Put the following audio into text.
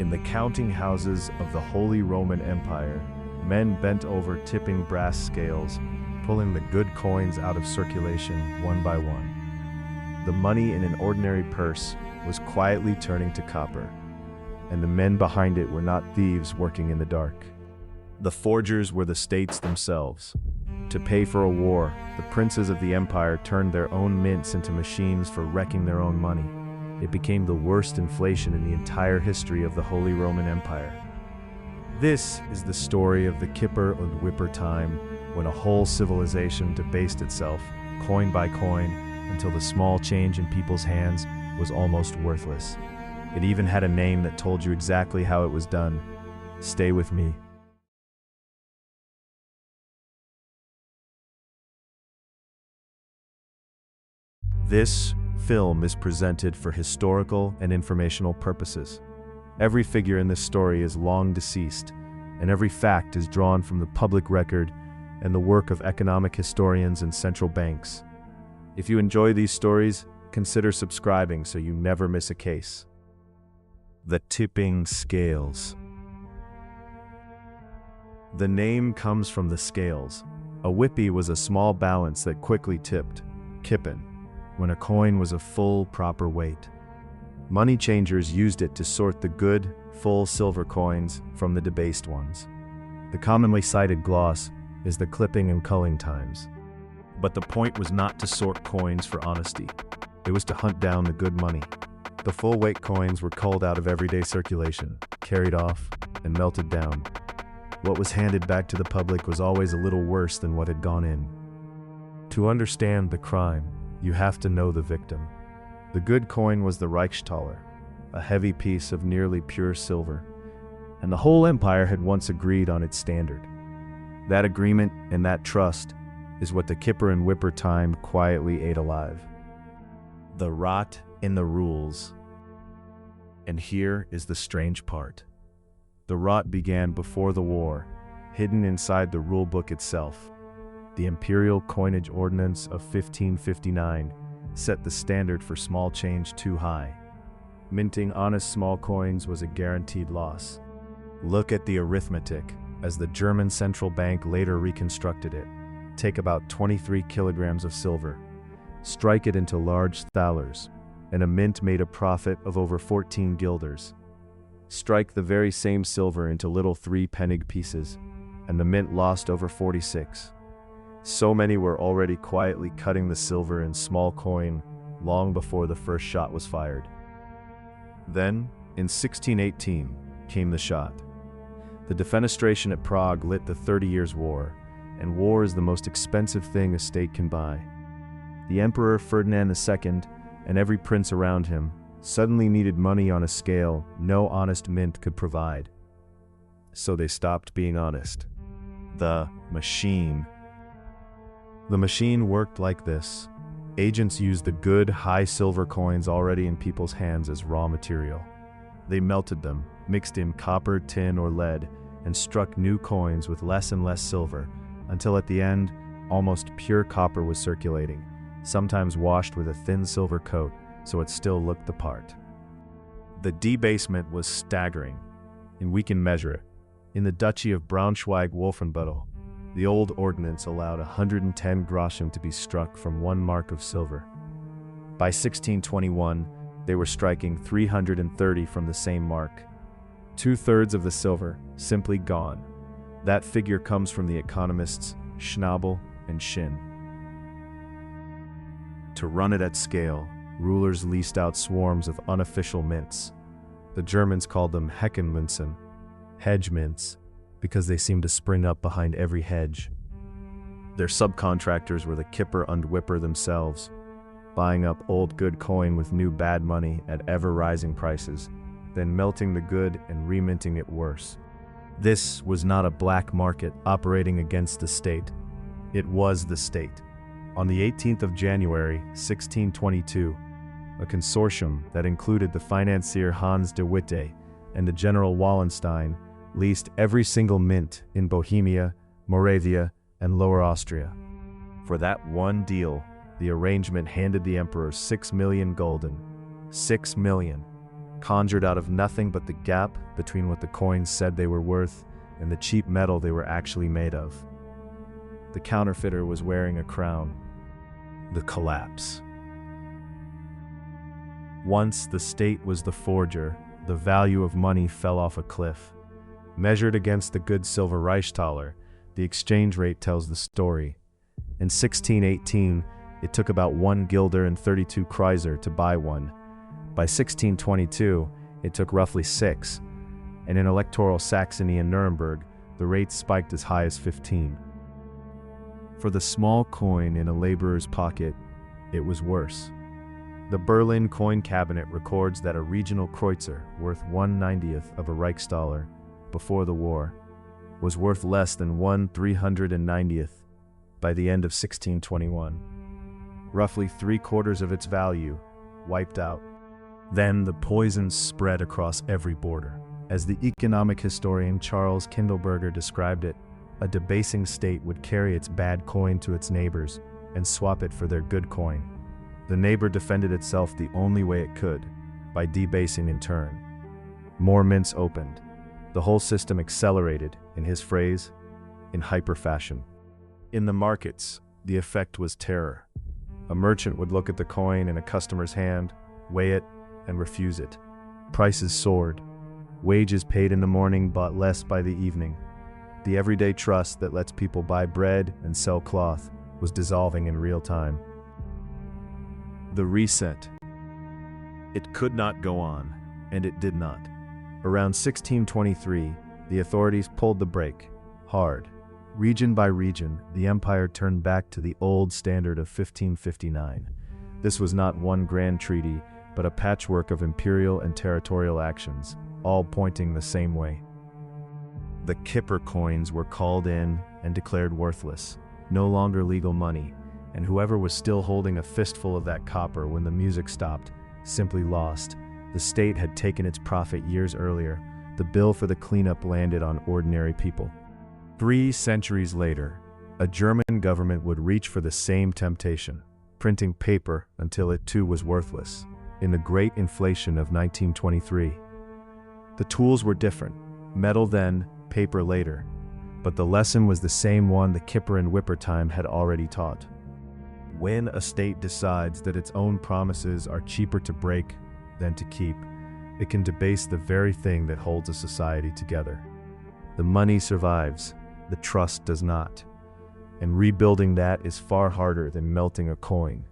In the counting houses of the Holy Roman Empire, men bent over tipping brass scales, pulling the good coins out of circulation one by one. The money in an ordinary purse was quietly turning to copper, and the men behind it were not thieves working in the dark. The forgers were the states themselves. To pay for a war, the princes of the empire turned their own mints into machines for wrecking their own money. It became the worst inflation in the entire history of the Holy Roman Empire. This is the story of the Kipper und Wipper time, when a whole civilization debased itself, coin by coin, until the small change in people's hands was almost worthless. It even had a name that told you exactly how it was done. Stay with me. This film is presented for historical and informational purposes. Every figure in this story is long deceased, and every fact is drawn from the public record and the work of economic historians and central banks. If you enjoy these stories, consider subscribing so you never miss a case. The tipping scales. The name comes from the scales. A whippy was a small balance that quickly tipped, kippen, when a coin was a full, proper weight. Money changers used it to sort the good, full silver coins from the debased ones. The commonly cited gloss is the clipping and culling times. But the point was not to sort coins for honesty. It was to hunt down the good money. The full weight coins were culled out of everyday circulation, carried off, and melted down. What was handed back to the public was always a little worse than what had gone in. To understand the crime, you have to know the victim. The good coin was the Reichstaler, a heavy piece of nearly pure silver, and the whole empire had once agreed on its standard. That agreement and that trust is what the Kipper and Wipper time quietly ate alive. The rot in the rules. And here is the strange part. The rot began before the war, hidden inside the rulebook itself. The Imperial Coinage Ordinance of 1559 set the standard for small change too high. Minting honest small coins was a guaranteed loss. Look at the arithmetic, as the German central bank later reconstructed it. Take about 23 kilograms of silver, strike it into large thalers, and a mint made a profit of over 14 guilders. Strike the very same silver into little 3-pennig pieces, and the mint lost over 46. So many were already quietly cutting the silver in small coin long before the first shot was fired. Then, in 1618, came the shot. The defenestration at Prague lit the 30 Years' War, and war is the most expensive thing a state can buy. The Emperor Ferdinand II and every prince around him suddenly needed money on a scale no honest mint could provide. So they stopped being honest. The machine. The machine worked like this. Agents used the good, high silver coins already in people's hands as raw material. They melted them, mixed in copper, tin, or lead, and struck new coins with less and less silver, until at the end, almost pure copper was circulating, sometimes washed with a thin silver coat, so it still looked the part. The debasement was staggering, and we can measure it. In the Duchy of Braunschweig-Wolfenbüttel, the old ordinance allowed 110 groschen to be struck from 1 mark of silver. By 1621, they were striking 330 from the same mark. 2/3 of the silver simply gone. That figure comes from the economists Schnabel and Schinn. To run it at scale, rulers leased out swarms of unofficial mints. The Germans called them Heckenmünzen, hedge mints, because they seemed to spring up behind every hedge. Their subcontractors were the Kipper und Wipper themselves, buying up old good coin with new bad money at ever-rising prices, then melting the good and reminting it worse. This was not a black market operating against the state. It was the state. On the 18th of January, 1622, a consortium that included the financier Hans de Witte and the General Wallenstein leased every single mint in Bohemia, Moravia, and Lower Austria. For that one deal, the arrangement handed the emperor 6 million gulden. 6 million. conjured out of nothing but the gap between what the coins said they were worth and the cheap metal they were actually made of. The counterfeiter was wearing a crown. The collapse. Once the state was the forger, the value of money fell off a cliff. Measured against the good silver Reichstaler, the exchange rate tells the story. In 1618, it took about 1 guilder and 32 Kreiser to buy one. By 1622, it took roughly 6, and in electoral Saxony and Nuremberg, the rate spiked as high as 15. For the small coin in a laborer's pocket, it was worse. The Berlin coin cabinet records that a regional Kreutzer, worth 1/90th of a Reichstaler before the war, was worth less than 1/390th by the end of 1621. Roughly 3/4 of its value wiped out. Then the poison spread across every border. As the economic historian Charles Kindleberger described it, a debasing state would carry its bad coin to its neighbors and swap it for their good coin. The neighbor defended itself the only way it could, by debasing in turn. More mints opened. The whole system accelerated, in his phrase, in hyperfashion. In the markets, the effect was terror. A merchant would look at the coin in a customer's hand, weigh it, and refuse it. Prices soared. Wages paid in the morning bought less by the evening. The everyday trust that lets people buy bread and sell cloth was dissolving in real time. The reset. It could not go on, and it did not. Around 1623, the authorities pulled the brake, hard. Region by region, the empire turned back to the old standard of 1559. This was not one grand treaty, but a patchwork of imperial and territorial actions, all pointing the same way. The Kipper coins were called in and declared worthless, no longer legal money, and whoever was still holding a fistful of that copper when the music stopped simply lost. The state had taken its profit years earlier. The bill for the cleanup landed on ordinary people. 3 centuries later, a German government would reach for the same temptation, printing paper until it too was worthless, in the Great Inflation of 1923. The tools were different, metal then, paper later, but the lesson was the same one the Kipper and Wipper time had already taught. When a state decides that its own promises are cheaper to break than to keep, it can debase the very thing that holds a society together. The money survives, the trust does not, and rebuilding that is far harder than melting a coin.